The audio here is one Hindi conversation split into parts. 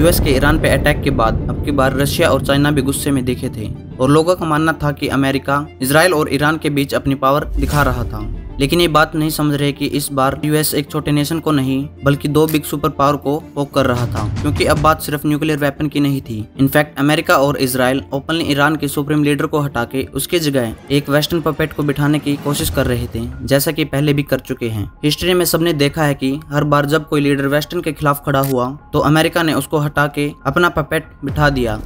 यूएस के ईरान पे अटैक के बाद अब की बार रशिया और चाइना भी गुस्से में दिखे थे और लोगों का मानना था कि अमेरिका इजराइल और ईरान के बीच अपनी पावर दिखा रहा था। लेकिन ये बात नहीं समझ रहे कि इस बार यूएस एक छोटे नेशन को नहीं बल्कि दो बिग सुपर पावर को पोक कर रहा था, क्योंकि अब बात सिर्फ न्यूक्लियर वेपन की नहीं थी। इनफैक्ट अमेरिका और इजराइल ओपनली ईरान के सुप्रीम लीडर को हटा के उसकी जगह एक वेस्टर्न पपेट को बिठाने की कोशिश कर रहे थे, जैसा कि पहले भी कर चुके हैं। हिस्ट्री में सबने देखा है कि हर बार जब कोई लीडर वेस्टर्न के खिलाफ खड़ा हुआ तो अमेरिका ने उसको हटा के अपना पपेट बिठा दिया।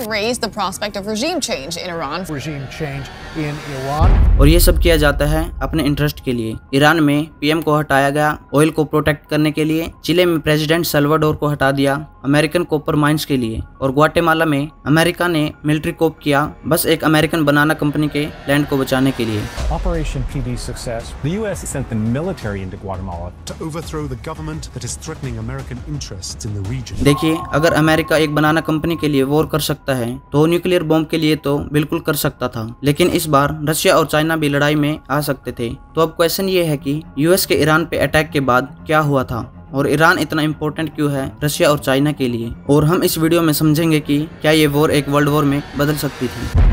Raise the prospect of regime change in Iran. Regime change in Iran. और ये सब किया जाता है अपने इंटरेस्ट के लिए। ईरान में पीएम को हटाया गया ऑयल को प्रोटेक्ट करने के लिए, चिले में प्रेसिडेंट साल्वाडोर को हटा दिया अमेरिकन कॉपर माइंस के लिए, और ग्वाटेमाला में अमेरिका ने मिलिट्री कोप किया बस एक अमेरिकन बनाना कंपनी के लैंड को बचाने के लिए। Operation PD success. The U.S. sent the military into Guatemala to overthrow the government that is threatening American interests in the region. देखिए, अगर अमेरिका एक बनाना कंपनी के लिए वॉर कर सकता है तो न्यूक्लियर बॉम्ब के लिए तो बिल्कुल कर सकता था, लेकिन इस बार रशिया और चाइना भी लड़ाई में आ सकते थे। तो अब क्वेश्चन ये है कि यूएस के ईरान पे अटैक के बाद क्या हुआ था और ईरान इतना इम्पोर्टेंट क्यों है रशिया और चाइना के लिए, और हम इस वीडियो में समझेंगे कि क्या ये वॉर एक वर्ल्ड वॉर में बदल सकती थी।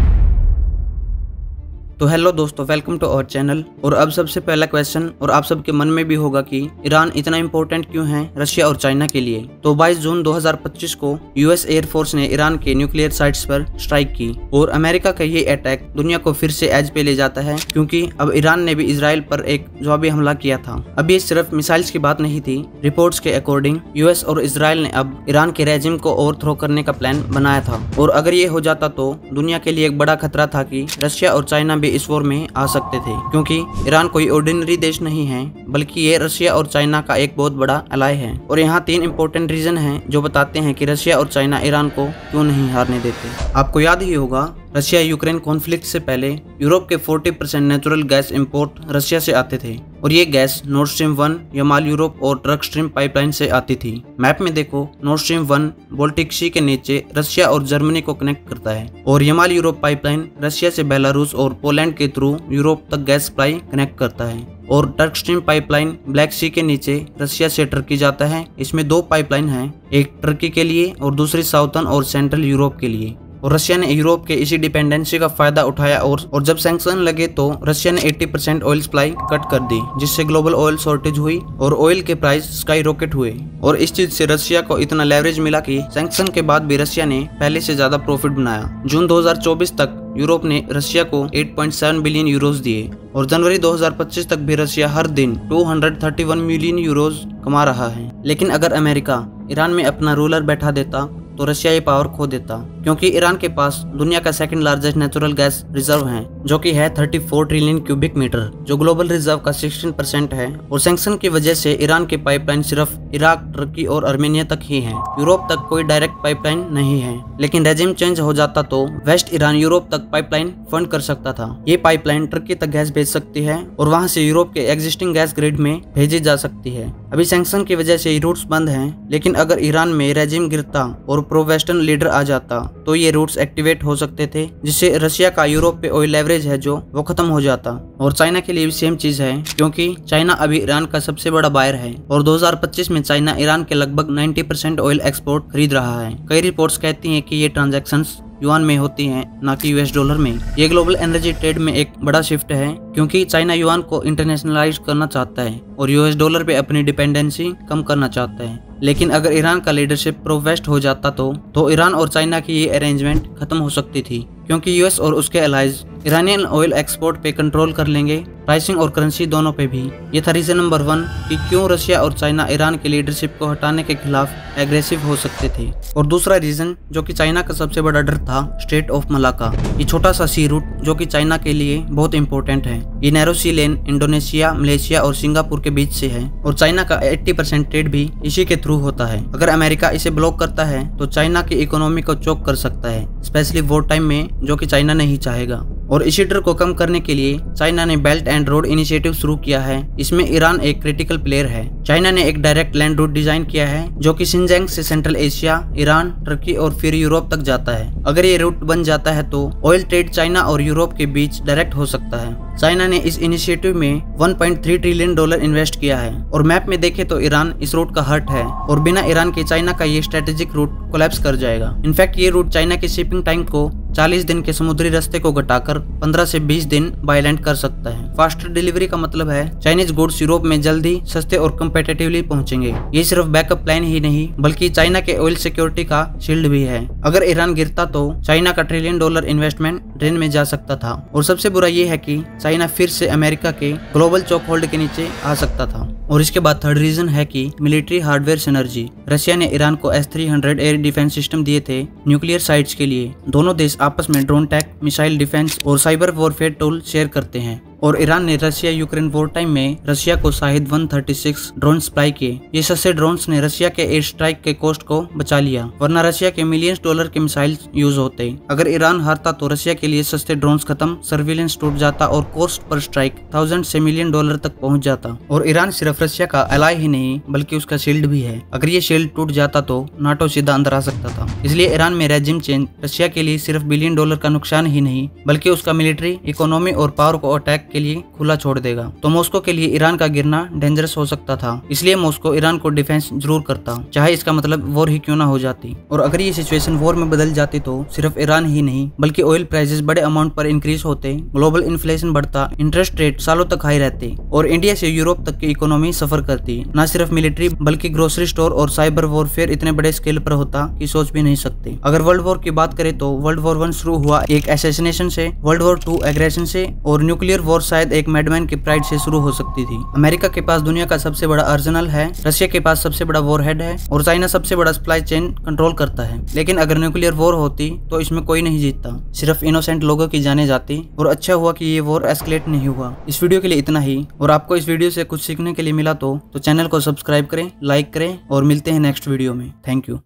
तो हेलो दोस्तों, वेलकम टू आवर चैनल। और अब सबसे पहला क्वेश्चन और आप सबके मन में भी होगा कि ईरान इतना इम्पोर्टेंट क्यों है रशिया और चाइना के लिए। तो 22 जून 2025 को यूएस एयरफोर्स ने ईरान के न्यूक्लियर साइट्स पर स्ट्राइक की, और अमेरिका का ये अटैक दुनिया को फिर से एज पे ले जाता है, क्योंकि अब ईरान ने भी इजराइल पर एक जवाबी हमला किया था। अब ये सिर्फ मिसाइल्स की बात नहीं थी। रिपोर्ट्स के अकॉर्डिंग यूएस और इजराइल ने अब ईरान के रेजिम को ओवरथ्रो करने का प्लान बनाया था, और अगर ये हो जाता तो दुनिया के लिए एक बड़ा खतरा था कि रशिया और चाइना भी इस वॉर में आ सकते थे, क्योंकि ईरान कोई ऑर्डिनरी देश नहीं है बल्कि ये रशिया और चाइना का एक बहुत बड़ा अलाय है। और यहाँ 3 इंपॉर्टेंट रीजन हैं जो बताते हैं कि रशिया और चाइना ईरान को क्यों नहीं हारने देते। आपको याद ही होगा, रशिया यूक्रेन कॉन्फ्लिक्ट से पहले यूरोप के 40% नेचुरल गैस इंपोर्ट रशिया से आते थे, और ये gas north stream 1 Yamal Europe और ट्रक स्ट्रीम पाइपलाइन से आती थी। मैप में देखो, नॉर्थ स्ट्रीम 1 बाल्टिक सी के नीचे रशिया और जर्मनी को कनेक्ट करता है, और यमाल यूरोप पाइपलाइन रशिया से बेलारूस और पोलैंड के थ्रू यूरोप तक गैस सप्लाई कनेक्ट करता है, और टर्क स्ट्रीम पाइपलाइन ब्लैक सी के नीचे रशिया से टर्की जाता है। इसमें 2 पाइपलाइन हैं, एक टर्की के लिए और दूसरी साउथर्न और सेंट्रल यूरोप के लिए। और रशिया ने यूरोप के इसी डिपेंडेंसी का फायदा उठाया, और जब सैंक्शन लगे तो रशिया ने 80% ऑयल सप्लाई कट कर दी, जिससे ग्लोबल ऑयल शॉर्टेज हुई और ऑयल के प्राइस स्काई रॉकेट हुए। और इस चीज से रशिया को इतना लेवरेज मिला कि सैंक्शन के बाद भी रशिया ने पहले से ज्यादा प्रॉफिट बनाया। जून 2024 तक यूरोप ने रशिया को 8.7 बिलियन यूरोज दिए, और जनवरी 2025 तक भी रशिया हर दिन 231 मिलियन यूरोज कमा रहा है। लेकिन अगर अमेरिका ईरान में अपना रूलर बैठा देता तो रशिया ये पावर खो देता, क्योंकि ईरान के पास दुनिया का second largest natural gas reserve है, जो कि है 34 ट्रिलियन क्यूबिक मीटर, जो ग्लोबल रिजर्व का 16% है। और सैंक्शन की वजह से ईरान के पाइपलाइन सिर्फ इराक, तुर्की और आर्मेनिया तक ही हैं। यूरोप तक कोई डायरेक्ट पाइपलाइन नहीं है। लेकिन रेजिम चेंज हो जाता तो वेस्ट ईरान यूरोप तक पाइपलाइन फंड कर सकता था। ये पाइपलाइन तुर्की तक गैस भेज सकती है और वहाँ से यूरोप के एग्जिस्टिंग गैस ग्रिड में भेजी जा सकती है। अभी सैंक्शन की वजह से रूट्स बंद हैं, लेकिन अगर ईरान में रेजिम गिरता और प्रो वेस्टर्न लीडर आ जाता तो ये रूट्स एक्टिवेट हो सकते थे, जिससे रशिया का यूरोप पे ऑयल लेवरेज है जो वो खत्म हो जाता। और चाइना के लिए भी सेम चीज है, क्योंकि चाइना अभी ईरान का सबसे बड़ा बायर है, और 2025 में चाइना ईरान के लगभग 90% ऑयल एक्सपोर्ट खरीद रहा है। कई रिपोर्ट्स कहती हैं कि ये ट्रांजैक्शंस युआन में होती हैं, ना कि यूएस डॉलर में। ये ग्लोबल एनर्जी ट्रेड में एक बड़ा शिफ्ट है, क्योंकि चाइना युआन को इंटरनेशनलाइज करना चाहता है और यूएस डॉलर पे अपनी डिपेंडेंसी कम करना चाहता है। लेकिन अगर ईरान का लीडरशिप प्रो वेस्ट हो जाता तो ईरान और चाइना की ये अरेंजमेंट खत्म हो सकती थी, क्योंकि यूएस और उसके अलाइज ईरानियन ऑयल एक्सपोर्ट पे कंट्रोल कर लेंगे, प्राइसिंग और करेंसी दोनों पे भी। ये था रीजन नंबर 1 कि क्यों रशिया और चाइना ईरान के लीडरशिप को हटाने के खिलाफ एग्रेसिव हो सकते थे। और दूसरा रीजन, जो कि चाइना का सबसे बड़ा डर था, स्ट्रेट ऑफ मलाक्का। ये छोटा सा सी रूट जो कि चाइना के लिए बहुत इंपॉर्टेंट है। ये नैरो सी लेन इंडोनेशिया, मलेशिया और सिंगापुर के बीच से है, और चाइना का 80% ट्रेड भी इसी के थ्रू होता है। अगर अमेरिका इसे ब्लॉक करता है तो चाइना की इकोनॉमी को चोक कर सकता है, स्पेशली वॉर टाइम में, जो कि चाइना नहीं चाहेगा। और इसी डर को कम करने के लिए चाइना ने बेल्ट एंड रोड इनिशिएटिव शुरू किया है। इसमें ईरान एक क्रिटिकल प्लेयर है। चाइना ने एक डायरेक्ट लैंड रूट डिजाइन किया है, जो कि शिनजियांग से सेंट्रल एशिया, ईरान, तुर्की और फिर यूरोप तक जाता है। अगर ये रूट बन जाता है तो ऑयल ट्रेड चाइना और यूरोप के बीच डायरेक्ट हो सकता है। चाइना ने इस इनिशिएटिव में $1.3 ट्रिलियन इन्वेस्ट किया है और मैप में देखें तो ईरान इस रूट का हार्ट है और बिना ईरान के चाइना का ये स्ट्रेटेजिक रूट कोलैप्स कर जाएगा। इनफैक्ट ये रूट चाइना के शिपिंग टाइम को 40 दिन के समुद्री रास्ते को घटाकर 15 से 20 दिन बाय लैंड कर सकता है। फास्टर डिलीवरी का मतलब है चाइनीज गुड्स यूरोप में जल्दी, सस्ते और कंपेटिटिवली पहुंचेंगे। ये सिर्फ बैकअप प्लान ही नहीं बल्कि चाइना के ऑयल सिक्योरिटी का शील्ड भी है। अगर ईरान गिरता तो चाइना का $1 ट्रिलियन इन्वेस्टमेंट ड्रेन में जा सकता था और सबसे बुरा ये है कि चाइना फिर से अमेरिका के ग्लोबल चॉक होल्ड के नीचे आ सकता था। और इसके बाद थर्ड रीजन है कि मिलिट्री हार्डवेयर सिनर्जी। रशिया ने ईरान को S-300 एयर डिफेंस सिस्टम दिए थे न्यूक्लियर साइट्स के लिए। दोनों देश आपस में ड्रोन टैक, मिसाइल डिफेंस और साइबर वॉरफेयर टूल शेयर करते हैं और ईरान ने रशिया यूक्रेन वॉर टाइम में रशिया को शाहिद 136 ड्रोन सप्लाई किए। ये सस्ते ड्रोन्स ने रशिया के एयर स्ट्राइक के कॉस्ट को बचा लिया, वरना रशिया के मिलियंस डॉलर के मिसाइल यूज होते। अगर ईरान हारता तो रशिया के लिए सस्ते ड्रोन्स खत्म, सर्विलेंस टूट जाता और कॉस्ट पर स्ट्राइक $1000 से $1 मिलियन तक पहुंच जाता। और ईरान सिर्फ रशिया का एलाय ही नहीं बल्कि उसका शील्ड भी है। अगर ये शील्ड टूट जाता तो नाटो सीधा अंदर आ सकता था। इसलिए ईरान में रेजिम चेंज रशिया के लिए सिर्फ $1 बिलियन का नुकसान ही नहीं बल्कि उसका मिलिट्री, इकोनॉमी और पावर को अटैक के लिए खुला छोड़ देगा। तो मॉस्को के लिए ईरान का गिरना डेंजरस हो सकता था। इसलिए मॉस्को ईरान को डिफेंस जरूर करता, चाहे इसका मतलब वॉर ही क्यों ना हो जाती। और अगर ये सिचुएशन वॉर में बदल जाती तो सिर्फ ईरान ही नहीं बल्कि ऑयल प्राइसेस बड़े अमाउंट पर इंक्रीज होते, ग्लोबल इन्फ्लेशन बढ़ता, इंटरेस्ट रेट सालों तक हाई रहते और इंडिया से यूरोप तक की इकोनॉमी सफर करती। न सिर्फ मिलिट्री बल्कि ग्रोसरी स्टोर और साइबर वॉरफेयर इतने बड़े स्केल पर होता कि सोच भी नहीं सकते। अगर वर्ल्ड वॉर की बात करें तो वर्ल्ड वॉर 1 शुरू हुआ एक असैसिनेशन से, वर्ल्ड वॉर 2 एग्रेशन से और न्यूक्लियर वॉर शायद एक मैडमैन की प्राइड से शुरू हो सकती थी। अमेरिका के पास दुनिया का सबसे बड़ा अर्सेनल है, रशिया के पास सबसे बड़ा वॉरहेड है और चाइना सबसे बड़ा सप्लाई चेन कंट्रोल करता है। लेकिन अगर न्यूक्लियर वॉर होती तो इसमें कोई नहीं जीतता, सिर्फ इनोसेंट लोगों की जाने जाती। और अच्छा हुआ कि ये वॉर एस्केलेट नहीं हुआ। इस वीडियो के लिए इतना ही और आपको इस वीडियो से कुछ सीखने के लिए मिला तो चैनल को सब्सक्राइब करें, लाइक करें और मिलते हैं नेक्स्ट वीडियो में। Thank you.